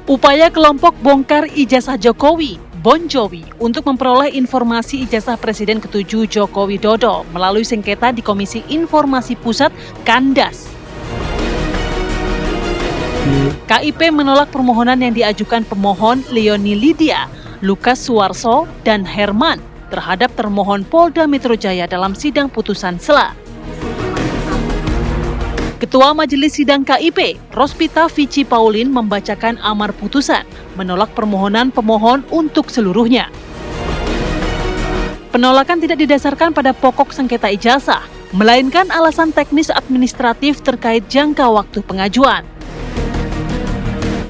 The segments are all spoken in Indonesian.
Upaya kelompok bongkar ijazah Jokowi, Bon Jovi, untuk memperoleh informasi ijazah Presiden ke-7 Joko Widodo melalui sengketa di Komisi Informasi Pusat kandas. KIP menolak permohonan yang diajukan pemohon Leoni Lydia, Lukas Suwarso, dan Herman terhadap termohon Polda Metro Jaya dalam sidang putusan sela. Ketua Majelis Sidang KIP, Rospita Vici Paulin, membacakan amar putusan, menolak permohonan pemohon untuk seluruhnya. Penolakan tidak didasarkan pada pokok sengketa ijazah, melainkan alasan teknis administratif terkait jangka waktu pengajuan.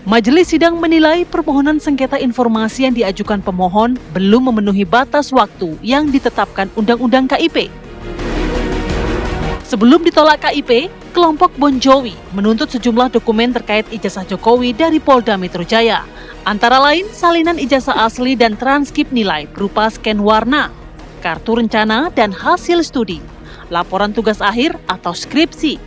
Majelis Sidang menilai permohonan sengketa informasi yang diajukan pemohon belum memenuhi batas waktu yang ditetapkan Undang-Undang KIP. Sebelum ditolak KIP, kelompok Bon Jovi menuntut sejumlah dokumen terkait ijazah Jokowi dari Polda Metro Jaya, antara lain salinan ijazah asli dan transkrip nilai berupa scan warna, kartu rencana dan hasil studi, laporan tugas akhir atau skripsi,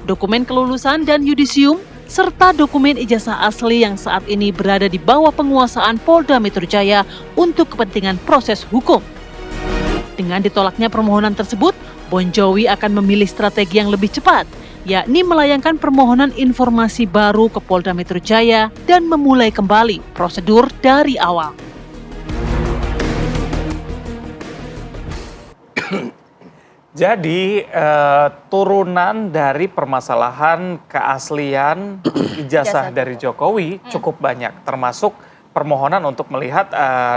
dokumen kelulusan dan yudisium, serta dokumen ijazah asli yang saat ini berada di bawah penguasaan Polda Metro Jaya untuk kepentingan proses hukum. Dengan ditolaknya permohonan tersebut, Bon Jovi akan memilih strategi yang lebih cepat, yakni melayangkan permohonan informasi baru ke Polda Metro Jaya dan memulai kembali prosedur dari awal. Jadi turunan dari permasalahan keaslian ijazah dari Jokowi cukup banyak, termasuk permohonan untuk melihat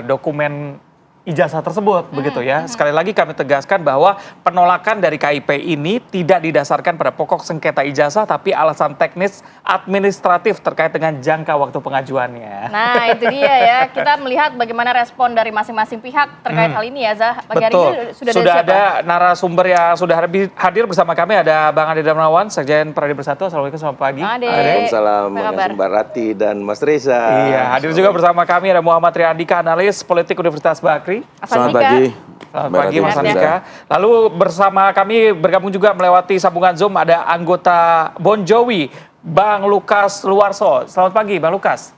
dokumen ijazah tersebut, begitu ya. Sekali lagi kami tegaskan bahwa penolakan dari KIP ini tidak didasarkan pada pokok sengketa ijazah, tapi alasan teknis administratif terkait dengan jangka waktu pengajuannya. Nah, itu dia ya. Kita melihat bagaimana respon dari masing-masing pihak terkait hal ini ya, Zah. Pagi hari ini sudah ada narasumber yang sudah hadir bersama kami. Ada Bang Ade Darmawan, Sekjen Peradi Bersatu. Assalamualaikum, selamat pagi. Waalaikumsalam, Mbak Rati dan Mas Reza. Iya, hadir juga bersama kami ada Muhammad Riyandika, analis politik Universitas Bakri. Selamat pagi. Selamat pagi Mas Andika. Lalu bersama kami bergabung juga melewati sambungan Zoom ada anggota Bon Jovi, Bang Lukas Suwarso. Selamat pagi Bang Lukas.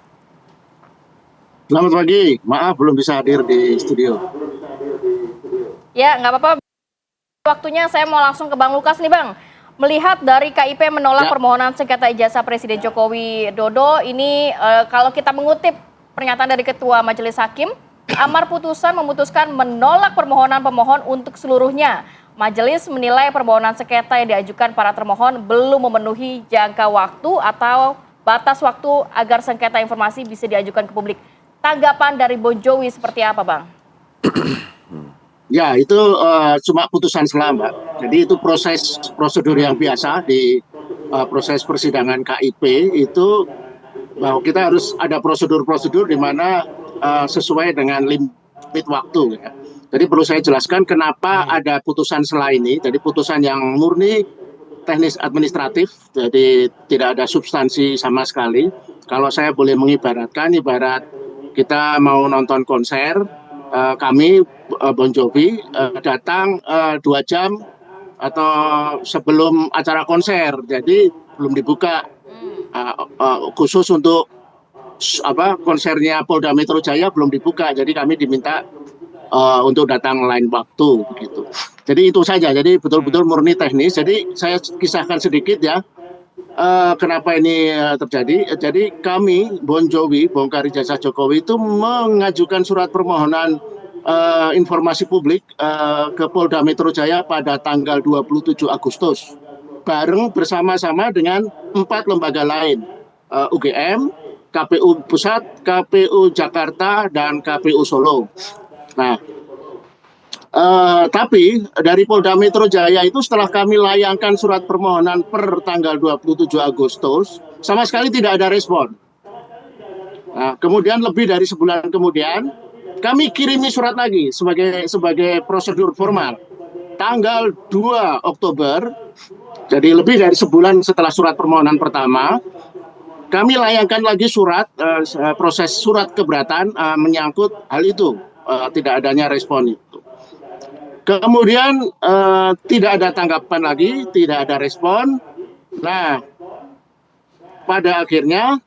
Selamat pagi, maaf belum bisa hadir di studio. Ya, nggak apa-apa. Waktunya saya mau langsung ke Bang Lukas nih Bang. Melihat dari KIP menolak permohonan sengketa ijazah Presiden Joko Widodo, ini kalau kita mengutip pernyataan dari Ketua Majelis Hakim, amar putusan memutuskan menolak permohonan pemohon untuk seluruhnya. Majelis menilai permohonan sengketa yang diajukan para termohon belum memenuhi jangka waktu atau batas waktu agar sengketa informasi bisa diajukan ke publik. Tanggapan dari Bon Jovi seperti apa, Bang? Ya, itu cuma putusan sela, Mbak. Jadi itu prosedur yang biasa di proses persidangan KIP itu, bahwa kita harus ada prosedur-prosedur di mana sesuai dengan limit waktu. Ya. Jadi perlu saya jelaskan kenapa ada putusan sela ini. Jadi putusan yang murni teknis administratif, jadi tidak ada substansi sama sekali. Kalau saya boleh mengibaratkan, ibarat kita mau nonton konser, kami Bon Jovi datang 2 jam atau sebelum acara konser, jadi belum dibuka khusus untuk konsernya Polda Metro Jaya belum dibuka, jadi kami diminta untuk datang lain waktu begitu. Jadi itu saja, jadi betul-betul murni teknis. Jadi saya kisahkan sedikit ya kenapa ini terjadi. Jadi kami Bon Jovi, bongkar ijazah Jokowi itu mengajukan surat permohonan informasi publik ke Polda Metro Jaya pada tanggal 27 Agustus bareng bersama-sama dengan 4 lembaga lain, UGM, KPU Pusat, KPU Jakarta, dan KPU Solo. Nah, tapi dari Polda Metro Jaya itu setelah kami layangkan surat permohonan per tanggal 27 Agustus, sama sekali tidak ada respon. Nah, kemudian lebih dari sebulan kemudian, kami kirimi surat lagi sebagai prosedur formal. Tanggal 2 Oktober, jadi lebih dari sebulan setelah surat permohonan pertama, kami layangkan lagi surat, proses surat keberatan menyangkut hal itu, tidak adanya respon itu. Kemudian tidak ada tanggapan lagi, tidak ada respon. Nah, pada akhirnya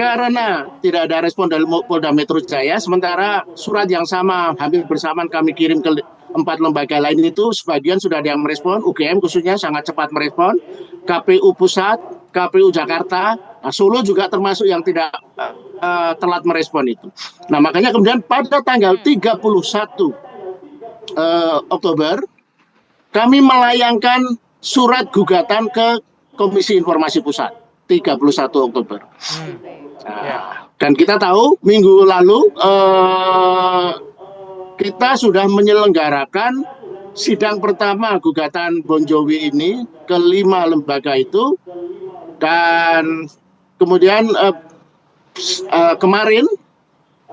Karena tidak ada respon dari Polda Metro Jaya, sementara surat yang sama hampir bersamaan kami kirim ke 4 lembaga lain itu, sebagian sudah ada yang merespon, UGM khususnya sangat cepat merespon, KPU Pusat, KPU Jakarta, Solo juga termasuk yang tidak telat merespon itu. Nah makanya kemudian pada tanggal 31 Oktober, kami melayangkan surat gugatan ke Komisi Informasi Pusat, 31 Oktober. Dan kita tahu minggu lalu kita sudah menyelenggarakan sidang pertama gugatan Bon Jovi ini ke 5 lembaga itu, dan kemudian kemarin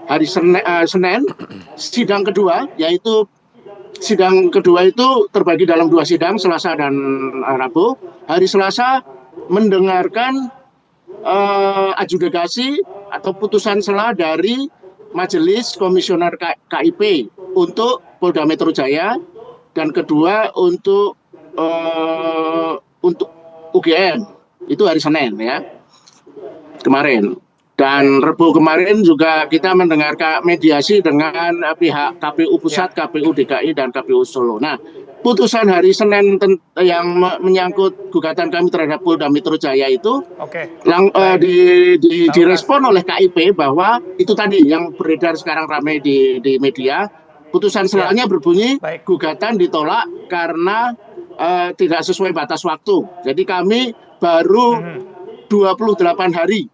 hari Senin sidang kedua, yaitu sidang kedua itu terbagi dalam 2 sidang, Selasa dan Rabu. Hari Selasa mendengarkan adjudikasi atau putusan sela dari Majelis Komisioner KIP untuk Polda Metro Jaya, dan kedua untuk UGM. Itu hari Senin ya, kemarin. Dan Rabu kemarin juga kita mendengarkan mediasi dengan pihak KPU Pusat, KPU DKI, dan KPU Solo. Nah, putusan hari Senin yang menyangkut gugatan kami terhadap Polda Metro Jaya itu direspon oleh KIP bahwa itu tadi yang beredar sekarang ramai di media. Putusan selanya berbunyi gugatan ditolak karena tidak sesuai batas waktu. Jadi kami baru 28 hari.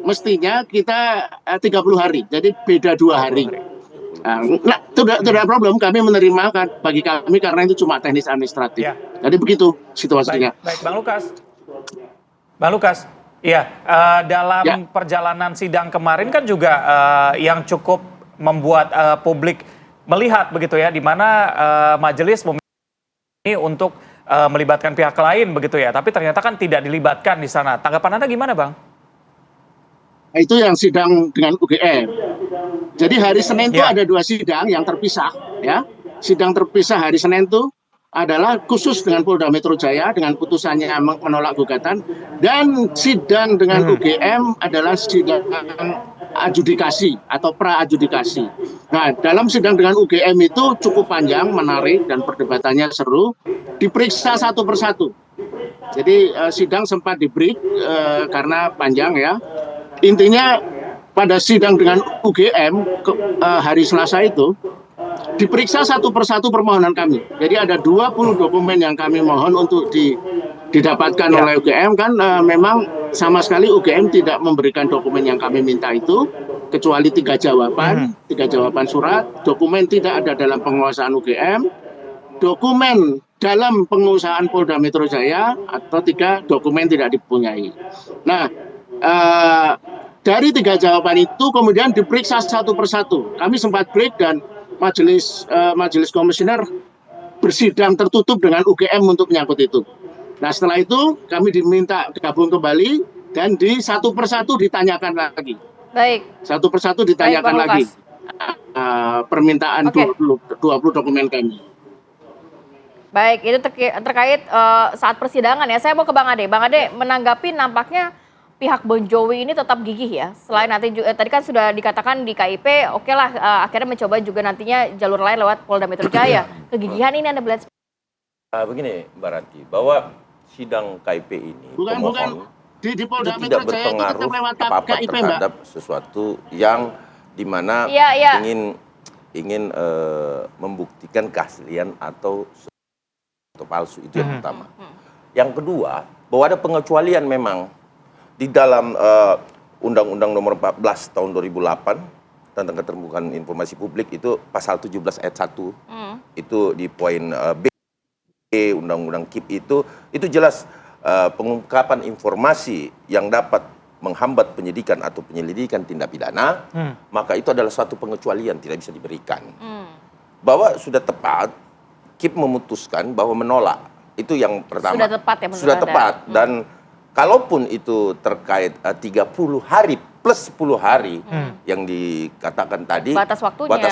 Mestinya kita 30 hari, jadi beda 2 hari. Nah, tidak problem, kami menerima bagi kami karena itu cuma teknis administratif. Ya. Jadi begitu situasinya. Baik, Bang Lukas. Iya, dalam perjalanan sidang kemarin kan juga yang cukup membuat publik melihat begitu ya, di mana majelis memilih untuk melibatkan pihak lain begitu ya, tapi ternyata kan tidak dilibatkan di sana. Tanggapan Anda gimana, Bang? Itu yang sidang dengan UGM. Jadi hari Senin itu ada 2 sidang yang terpisah ya. Sidang terpisah hari Senin itu adalah khusus dengan Polda Metro Jaya dengan putusannya menolak gugatan, dan sidang dengan UGM adalah sidang adjudikasi atau pra-adjudikasi. Nah, dalam sidang dengan UGM itu cukup panjang, menarik, dan perdebatannya seru, diperiksa satu persatu. Jadi sidang sempat di-break karena panjang ya. Intinya pada sidang dengan UGM hari Selasa itu diperiksa satu persatu permohonan kami. Jadi ada 20 dokumen yang kami mohon untuk didapatkan oleh UGM, kan memang sama sekali UGM tidak memberikan dokumen yang kami minta itu, kecuali 3 jawaban, 3 jawaban surat. Dokumen tidak ada dalam penguasaan UGM, dokumen dalam penguasaan Polda Metro Jaya, atau 3 dokumen tidak dipunyai. Nah, dari 3 jawaban itu kemudian diperiksa satu persatu. Kami sempat break dan majelis komisioner bersidang tertutup dengan UGM untuk menyangkut itu. Nah, setelah itu kami diminta gabung kembali dan di satu persatu ditanyakan lagi. Baik. Satu persatu ditanyakan lagi permintaan 20 dokumen kami. Baik, itu terkait saat persidangan ya. Saya mau ke Bang Ade. Bang Ade, menanggapi nampaknya pihak Bon Jovi ini tetap gigih ya. Selain nanti tadi kan sudah dikatakan di KIP, oke lah akhirnya mencoba juga nantinya jalur lain lewat Polda Metro Jaya. Kegigihan ini Anda melihat? Begini Mbak Rati, bahwa sidang KIP ini bukan di Polda itu Metro tidak Jaya itu berpengaruh apa-apa KIP, terhadap sesuatu yang dimana ingin membuktikan keaslian atau palsu, itu yang pertama. Yang kedua, bahwa ada pengecualian memang di dalam Undang-Undang Nomor 14 Tahun 2008 tentang keterbukaan informasi publik, itu pasal 17 ayat 1 itu di poin B Undang-Undang KIP itu jelas pengungkapan informasi yang dapat menghambat penyidikan atau penyelidikan tindak pidana, maka itu adalah suatu pengecualian, tidak bisa diberikan. Bahwa sudah tepat KIP memutuskan bahwa menolak, itu yang pertama. Sudah tepat ya menurut Sudah Anda? tepat, dan kalaupun itu terkait 30 hari plus 10 hari yang dikatakan tadi, batas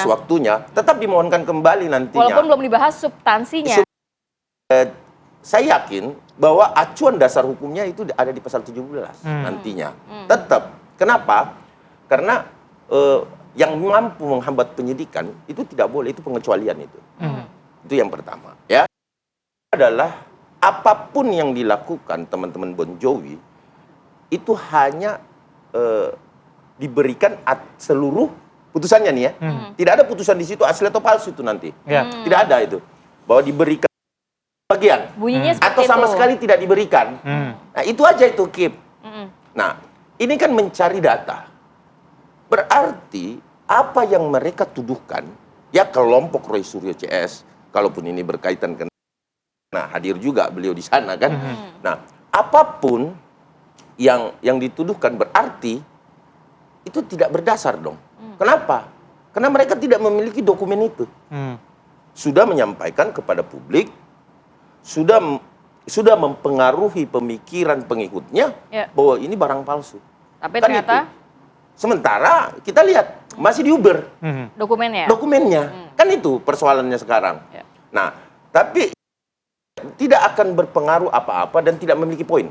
waktunya tetap dimohonkan kembali nantinya. Walaupun belum dibahas substansinya. Saya yakin bahwa acuan dasar hukumnya itu ada di pasal 17 nantinya. Tetap Kenapa? Karena yang mampu menghambat penyidikan itu tidak boleh, itu pengecualian itu. Itu yang pertama. Ya, adalah apapun yang dilakukan teman-teman Bon Jovi itu hanya diberikan seluruh putusannya nih ya. Tidak ada putusan di situ asli atau palsu itu nanti. Tidak ada itu. Bahwa diberikan bagian. Bunyinya atau sama sekali tidak diberikan. Nah, itu aja itu Kip. Nah, ini kan mencari data. Berarti apa yang mereka tuduhkan, ya kelompok Roy Suryo CS, kalaupun ini berkaitan dengan, nah hadir juga beliau di sana kan. Nah, apapun yang dituduhkan berarti itu tidak berdasar dong. Kenapa? Karena mereka tidak memiliki dokumen itu. Sudah menyampaikan kepada publik, sudah mempengaruhi pemikiran pengikutnya bahwa ini barang palsu. Tapi kan ternyata itu. Sementara kita lihat masih di Uber dokumennya. Kan itu persoalannya sekarang. Nah, tapi tidak akan berpengaruh apa-apa dan tidak memiliki poin.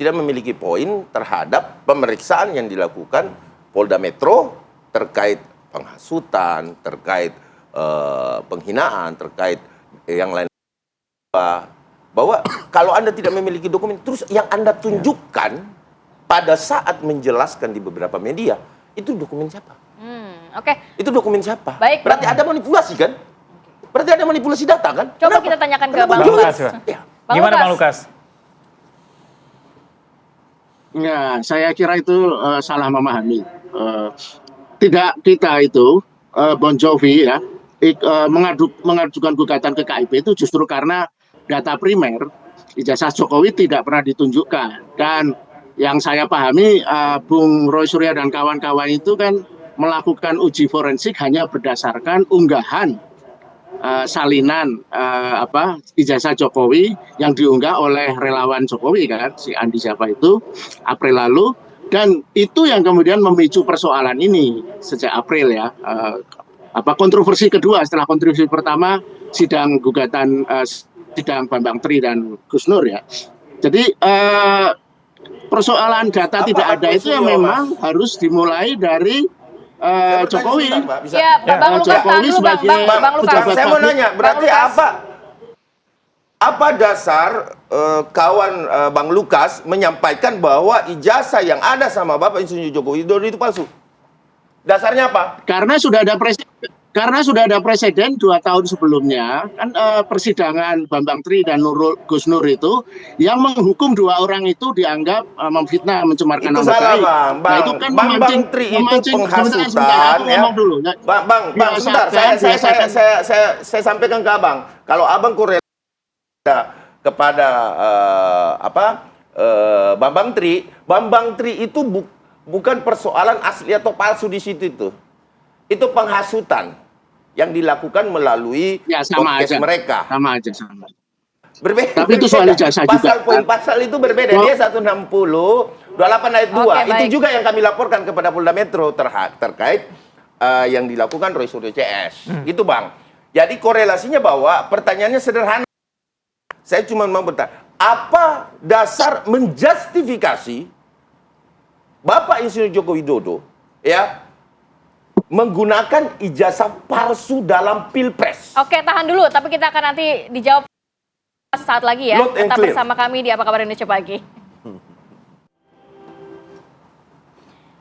Tidak memiliki poin terhadap pemeriksaan yang dilakukan Polda Metro terkait penghasutan, terkait penghinaan, terkait yang lain. Bahwa kalau Anda tidak memiliki dokumen, terus yang Anda tunjukkan pada saat menjelaskan di beberapa media, itu dokumen siapa? Itu dokumen siapa? Baik, berarti ada manipulasi kan? Berarti ada manipulasi data kan? Coba kita tanyakan ke Bang Lukas. Gimana Bang Lukas? Ya, saya kira itu salah memahami. Tidak kita itu Bon Jovi ya mengajukan gugatan ke KIP itu justru karena data primer ijazah Jokowi tidak pernah ditunjukkan. Dan yang saya pahami Bung Roy Suryo dan kawan-kawan itu kan melakukan uji forensik hanya berdasarkan unggahan salinan ijazah Jokowi yang diunggah oleh relawan Jokowi kan, si Andi siapa itu, April lalu, dan itu yang kemudian memicu persoalan ini sejak April ya. Kontroversi kedua setelah kontroversi pertama sidang gugatan sidang Bambang Tri dan Gus Nur ya. Jadi persoalan data tidak ada itu yang memang harus dimulai dari Jokowi. Ya, Bang Lukas, Jokowi sebagai Bang Lukas. Saya mau nanya, berarti apa dasar kawan Bang Lukas menyampaikan bahwa ijazah yang ada sama Bapak Insinyur Joko Widodo itu palsu? Dasarnya apa? Karena sudah ada presiden 2 tahun sebelumnya kan persidangan Bambang Tri dan Gus Nur itu yang menghukum 2 orang itu dianggap memfitnah, mencemarkan nama baik. Itu salah Bang. Nah, itu kan Bambang Tri itu penghasutan. Bang, sebentar. Saya sampaikan ke Abang. Kalau Abang korelasi kepada Bambang Tri itu bukan persoalan asli atau palsu di situ itu. Itu penghasutan yang dilakukan melalui podcast mereka. Sama aja. Berbeda. Tapi itu soal ijazah juga. Pasal itu berbeda. Dia 160, 28 ayat 2. Itu juga yang kami laporkan kepada Polda Metro terkait yang dilakukan Roy Suryo CS. Itu Bang. Jadi korelasinya bahwa pertanyaannya sederhana. Saya cuma mau bertanya, apa dasar menjustifikasi Bapak Insinyur Joko Widodo ya menggunakan ijazah palsu dalam Pilpres? Oke, tahan dulu, tapi kita akan nanti dijawab saat lagi ya. Tetap bersama kami di Apa Kabar Indonesia Pagi.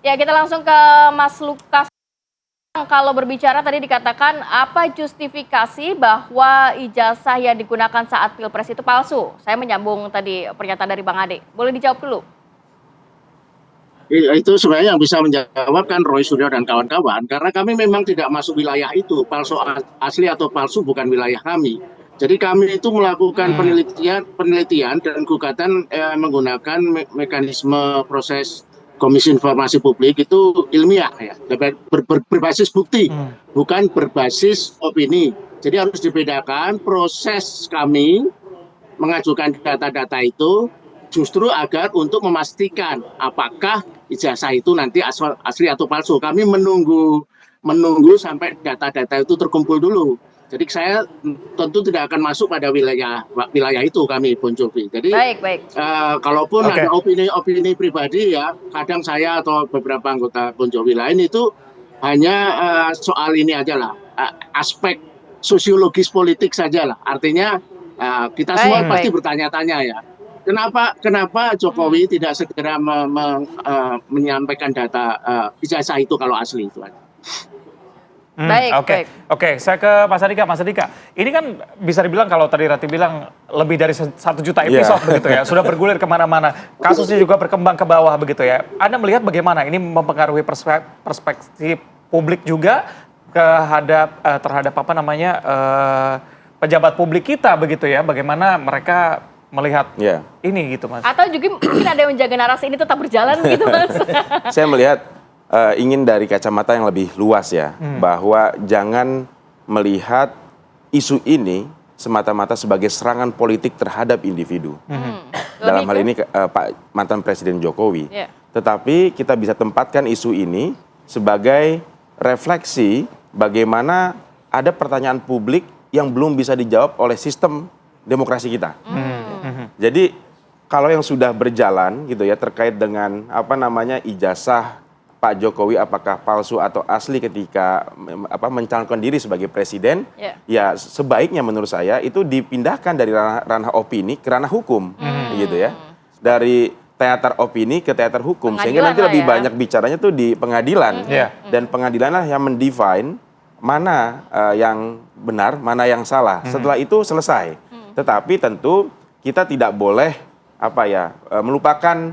Ya, kita langsung ke Mas Lukas. Kalau berbicara tadi dikatakan apa justifikasi bahwa ijazah yang digunakan saat Pilpres itu palsu? Saya menyambung tadi pernyataan dari Bang Ade. Boleh dijawab dulu? Itu sebenarnya yang bisa menjawab kan Roy Suryo dan kawan-kawan, karena kami memang tidak masuk wilayah itu. Palsu asli atau palsu bukan wilayah kami. Jadi kami itu melakukan penelitian dan gugatan menggunakan mekanisme proses Komisi Informasi Publik itu ilmiah ya, berbasis bukti, bukan berbasis opini. Jadi harus dibedakan proses kami mengajukan data-data itu justru agar untuk memastikan apakah ijazah itu nanti asli atau palsu. Kami menunggu sampai data-data itu terkumpul dulu. Jadi saya tentu tidak akan masuk pada wilayah itu kami Bon Jovi. Jadi baik. Kalaupun ada opini pribadi ya, kadang saya atau beberapa anggota Bon Jovi lain itu hanya soal ini aja lah, aspek sosiologis politik saja lah. Artinya kita semua pasti bertanya-tanya ya, kenapa Jokowi tidak segera menyampaikan data ijazah itu kalau asli itu aja. Oke, saya ke Mas Andika. Ini kan bisa dibilang kalau tadi Rati bilang lebih dari 1 juta episode begitu ya, sudah bergulir kemana-mana, kasusnya juga berkembang ke bawah begitu ya. Anda melihat bagaimana ini mempengaruhi perspektif publik juga terhadap pejabat publik kita begitu ya, bagaimana mereka melihat ini gitu Mas? Atau juga mungkin ada yang menjaga narasi ini tetap berjalan gitu Mas? Saya melihat ingin dari kacamata yang lebih luas ya, bahwa jangan melihat isu ini semata-mata sebagai serangan politik terhadap individu. Dalam hal ini Pak mantan Presiden Jokowi. Tetapi kita bisa tempatkan isu ini sebagai refleksi bagaimana ada pertanyaan publik yang belum bisa dijawab oleh sistem demokrasi kita. Jadi kalau yang sudah berjalan gitu ya terkait dengan ijazah Pak Jokowi apakah palsu atau asli ketika mencalonkan diri sebagai presiden, ya sebaiknya menurut saya itu dipindahkan dari ranah opini ke ranah hukum, gitu ya, dari teater opini ke teater hukum, sehingga nanti lebih banyak bicaranya tuh di pengadilan, dan pengadilanlah yang mendefine mana yang benar, mana yang salah. Setelah itu selesai. Tetapi tentu kita tidak boleh melupakan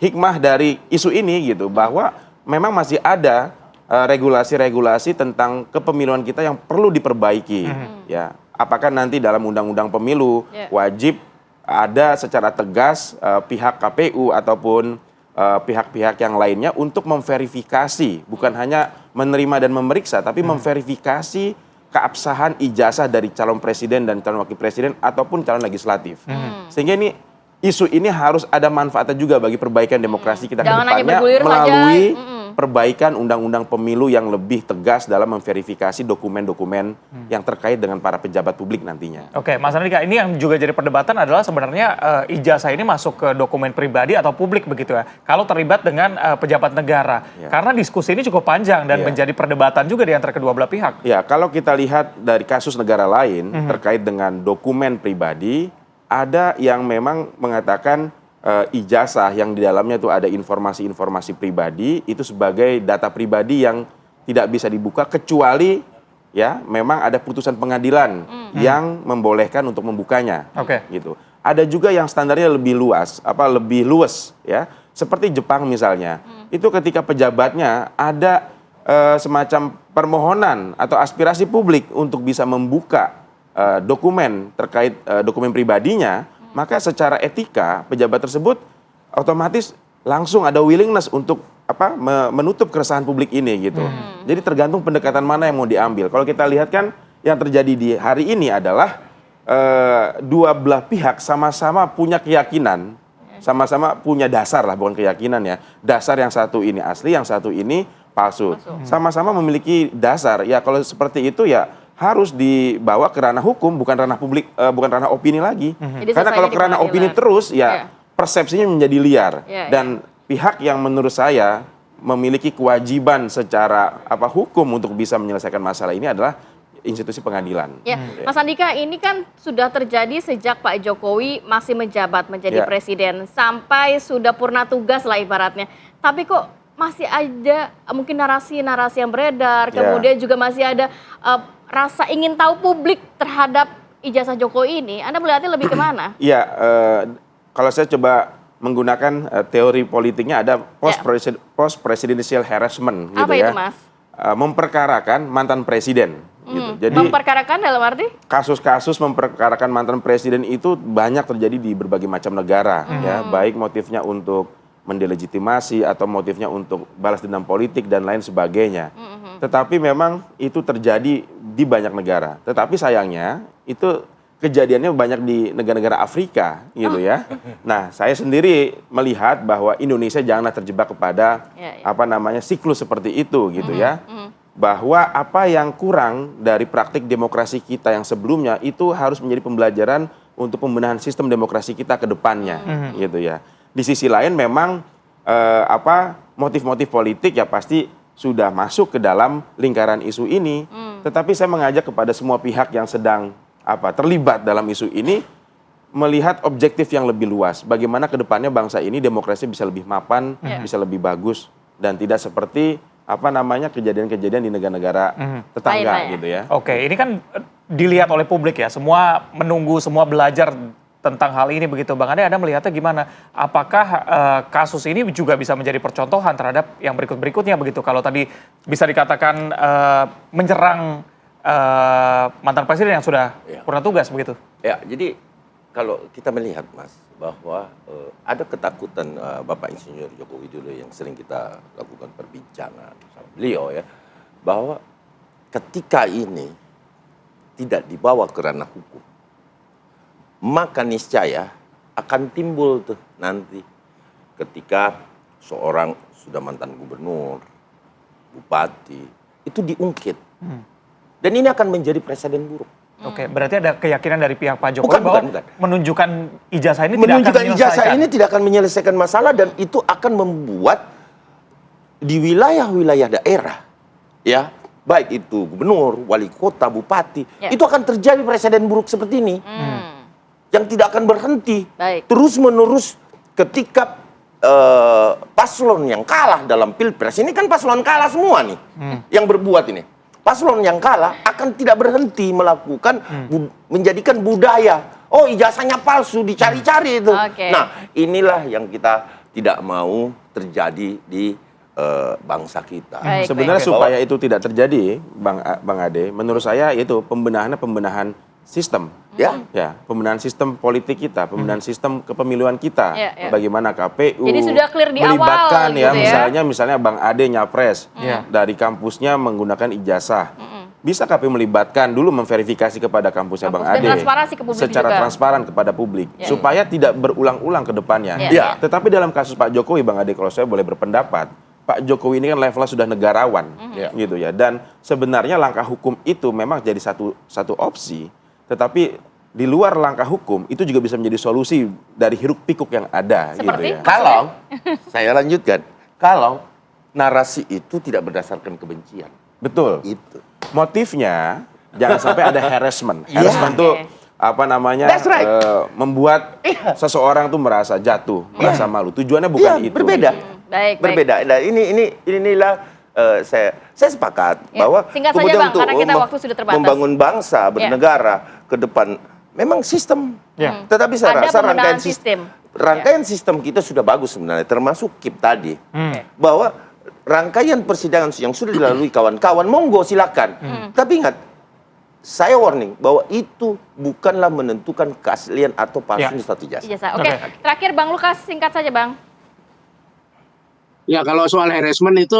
hikmah dari isu ini gitu, bahwa memang masih ada regulasi-regulasi tentang kepemiluan kita yang perlu diperbaiki. Ya, apakah nanti dalam undang-undang pemilu wajib ada secara tegas pihak KPU ataupun pihak-pihak yang lainnya untuk memverifikasi, bukan hanya menerima dan memeriksa, tapi memverifikasi keabsahan ijazah dari calon presiden dan calon wakil presiden ataupun calon legislatif. Sehingga isu ini harus ada manfaatnya juga bagi perbaikan demokrasi kita ke depannya melalui perbaikan undang-undang pemilu yang lebih tegas dalam memverifikasi dokumen-dokumen yang terkait dengan para pejabat publik nantinya. Oke, Mas Andika, ini yang juga jadi perdebatan adalah sebenarnya ijazah ini masuk ke dokumen pribadi atau publik begitu ya, kalau terlibat dengan pejabat negara. Karena diskusi ini cukup panjang dan menjadi perdebatan juga di antara kedua belah pihak. Ya, kalau kita lihat dari kasus negara lain terkait dengan dokumen pribadi, ada yang memang mengatakan ijazah yang di dalamnya itu ada informasi-informasi pribadi itu sebagai data pribadi yang tidak bisa dibuka kecuali ya memang ada putusan pengadilan yang membolehkan untuk membukanya. Gitu. Ada juga yang standarnya lebih luas, lebih luas ya. Seperti Jepang misalnya. Itu ketika pejabatnya ada semacam permohonan atau aspirasi publik untuk bisa membuka dokumen terkait dokumen pribadinya, maka secara etika pejabat tersebut otomatis langsung ada willingness untuk menutup keresahan publik ini gitu. Jadi tergantung pendekatan mana yang mau diambil. Kalau kita lihat kan yang terjadi di hari ini adalah dua belah pihak sama-sama punya keyakinan, sama-sama punya dasar lah, bukan keyakinan ya. Dasar yang satu ini asli, yang satu ini palsu. Sama-sama memiliki dasar. Ya kalau seperti itu ya harus dibawa ke ranah hukum, bukan ranah publik, bukan ranah opini lagi. Karena kalau ke ranah opini terus, ya persepsinya menjadi liar. Dan pihak yang menurut saya memiliki kewajiban secara hukum untuk bisa menyelesaikan masalah ini adalah institusi pengadilan. Mas Andika, ini kan sudah terjadi sejak Pak Jokowi masih menjabat menjadi presiden, sampai sudah purna tugas lah ibaratnya. Tapi kok masih ada mungkin narasi-narasi yang beredar, kemudian juga masih ada rasa ingin tahu publik terhadap ijazah Jokowi ini. Anda melihatnya lebih kemana? Iya, kalau saya coba menggunakan teori politiknya ada post presidential harassment gitu. Apa itu, Mas? Memperkarakan mantan presiden. Gitu. Jadi memperkarakan dalam arti? Kasus-kasus memperkarakan mantan presiden itu banyak terjadi di berbagai macam negara, ya, baik motifnya untuk mendelegitimasi atau motifnya untuk balas dendam politik dan lain sebagainya. Tetapi memang itu terjadi di banyak negara. Tetapi sayangnya itu kejadiannya banyak di negara-negara Afrika gitu ya. Nah, saya sendiri melihat bahwa Indonesia janganlah terjebak kepada siklus seperti itu gitu ya. bahwa apa yang kurang dari praktik demokrasi kita yang sebelumnya itu harus menjadi pembelajaran untuk pembenahan sistem demokrasi kita ke depannya, gitu ya. Di sisi lain memang motif-motif politik ya pasti sudah masuk ke dalam lingkaran isu ini. Tetapi saya mengajak kepada semua pihak yang sedang terlibat dalam isu ini melihat objektif yang lebih luas. Bagaimana ke depannya bangsa ini demokrasi bisa lebih mapan, bisa lebih bagus dan tidak seperti kejadian-kejadian di negara-negara tetangga gitu ya. Oke, ini kan dilihat oleh publik ya, semua menunggu, semua belajar tentang hal ini begitu. Bang Ade, Anda melihatnya gimana? Apakah kasus ini juga bisa menjadi percontohan terhadap yang berikut-berikutnya begitu? Kalau tadi bisa dikatakan menyerang mantan presiden yang sudah purna tugas begitu? Ya, jadi kalau kita melihat Mas, bahwa ada ketakutan Bapak Insinyur Joko Widodo yang sering kita lakukan perbincangan sama beliau ya, bahwa ketika ini tidak dibawa ke ranah hukum, maka niscaya akan timbul tuh nanti ketika seorang sudah mantan gubernur, bupati, itu diungkit. Dan ini akan menjadi presiden buruk. Oke, berarti ada keyakinan dari pihak Pak Jokowi bahwa menunjukkan ijazah ini tidak akan menyelesaikan masalah dan itu akan membuat di wilayah-wilayah daerah ya, baik itu gubernur, wali kota, bupati, itu akan terjadi presiden buruk seperti ini. Yang tidak akan berhenti. Terus-menerus ketika paslon yang kalah dalam Pilpres, ini kan paslon kalah semua nih yang berbuat ini. Paslon yang kalah akan tidak berhenti melakukan menjadikan budaya. Oh, ijazahnya palsu, dicari-cari itu. Nah, inilah yang kita tidak mau terjadi di bangsa kita. Sebenarnya supaya itu tidak terjadi, Bang Ade, menurut saya itu pembenahan sistem. Ya, pembenahan sistem politik kita, pembenahan sistem kepemiluan kita. Bagaimana KPU jadi sudah clear di melibatkan awal, ya, misalnya Bang Ade nyapres dari kampusnya menggunakan ijazah. Bisa KPU melibatkan dulu memverifikasi kepada kampusnya Bang Ade secara transparan kepada publik supaya tidak berulang-ulang ke depannya. Tetapi dalam kasus Pak Jokowi, Bang Ade, kalau saya boleh berpendapat, Pak Jokowi ini kan levelnya sudah negarawan, gitu ya. Dan sebenarnya langkah hukum itu memang jadi satu opsi, tetapi di luar langkah hukum itu juga bisa menjadi solusi dari hiruk pikuk yang ada. Seperti? Gitu ya. Kalau saya lanjutkan, kalau narasi itu tidak berdasarkan kebencian, betul. Itu motifnya jangan sampai ada harassment. Harassment itu membuat seseorang tuh merasa jatuh, merasa malu. Tujuannya bukan itu. Berbeda. Berbeda. Nah, inilah saya sepakat bahwa kemudian untuk membangun bangsa bernegara ke depan memang sistem. Tetapi saya rasa rangkaian sistem kita sudah bagus sebenarnya, termasuk KIP tadi. Bahwa rangkaian persidangan yang sudah dilalui kawan-kawan, monggo silakan. Tapi ingat, saya warning bahwa itu bukanlah menentukan keaslian atau palsunya satu ijazah. Oke, terakhir Bang Lukas, singkat saja Bang. Ya, kalau soal harassment itu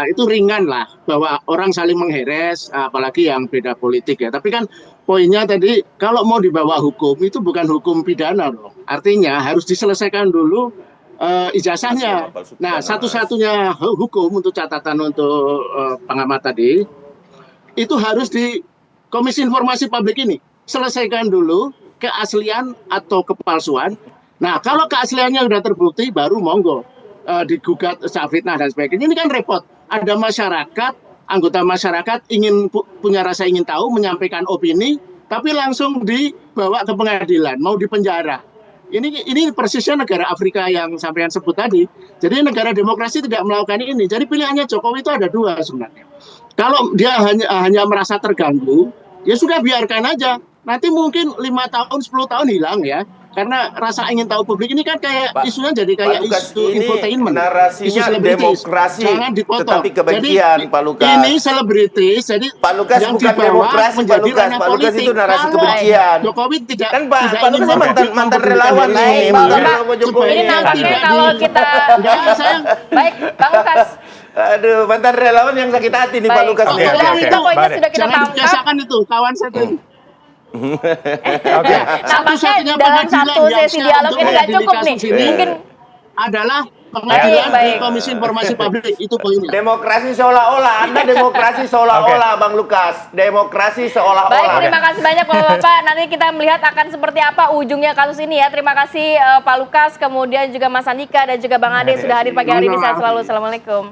itu ringan lah, bahwa orang saling mengheres, apalagi yang beda politik ya. Tapi kan poinnya tadi, kalau mau dibawa hukum itu bukan hukum pidana loh. Artinya harus diselesaikan dulu ijazahnya. Nah, satu-satunya hukum untuk catatan untuk pengamat tadi, itu harus di Komisi Informasi Publik ini selesaikan dulu keaslian atau kepalsuan. Nah, kalau keasliannya sudah terbukti, baru monggo digugat fitnah dan sebagainya. Ini kan repot. Ada masyarakat, anggota masyarakat punya rasa ingin tahu, menyampaikan opini, tapi langsung dibawa ke pengadilan, mau dipenjara. Ini persisnya negara Afrika yang sampean sebut tadi. Jadi negara demokrasi tidak melakukan ini. Jadi pilihannya Jokowi itu ada dua sebenarnya. Kalau dia hanya merasa terganggu, ya sudah biarkan aja. Nanti mungkin 5 tahun, 10 tahun hilang ya. Karena rasa ingin tahu publik ini kan kayak isunya jadi kayak isu infotainment. Narasinya demokrasi, jangan dipotong. Tetapi kebencian, jadi, Pak Lukas. Ini selebritis, jadi Pak Lukas yang bukan demokrasi, Pak Lukas. Pak Lukas itu narasi kebencian. Jokowi tidak. Kan Pak Lukas mantan relawan nih. Ini nampaknya kalau kita. Baik, Bang Lukas. Aduh, mantan relawan yang sakit hati nih Pak Lukas. Oke. Poinnya sudah kita tangkap. Biasakan itu, kawan saya. Nampaknya dalam satu sesi dialog ini nggak cukup nih. Mungkin adalah pengadilan di Baik. Komisi Informasi Publik, itu poinnya. Demokrasi seolah-olah, Anda demokrasi seolah-olah, Bang Lukas. Demokrasi seolah-olah. Baik, terima kasih banyak Bapak-Bapak. Nanti kita melihat akan seperti apa ujungnya kasus ini ya. Terima kasih Pak Lukas, kemudian juga Mas Andika dan juga Bang Ade sudah hadir pagi hari ini. Sehat selalu. Assalamualaikum.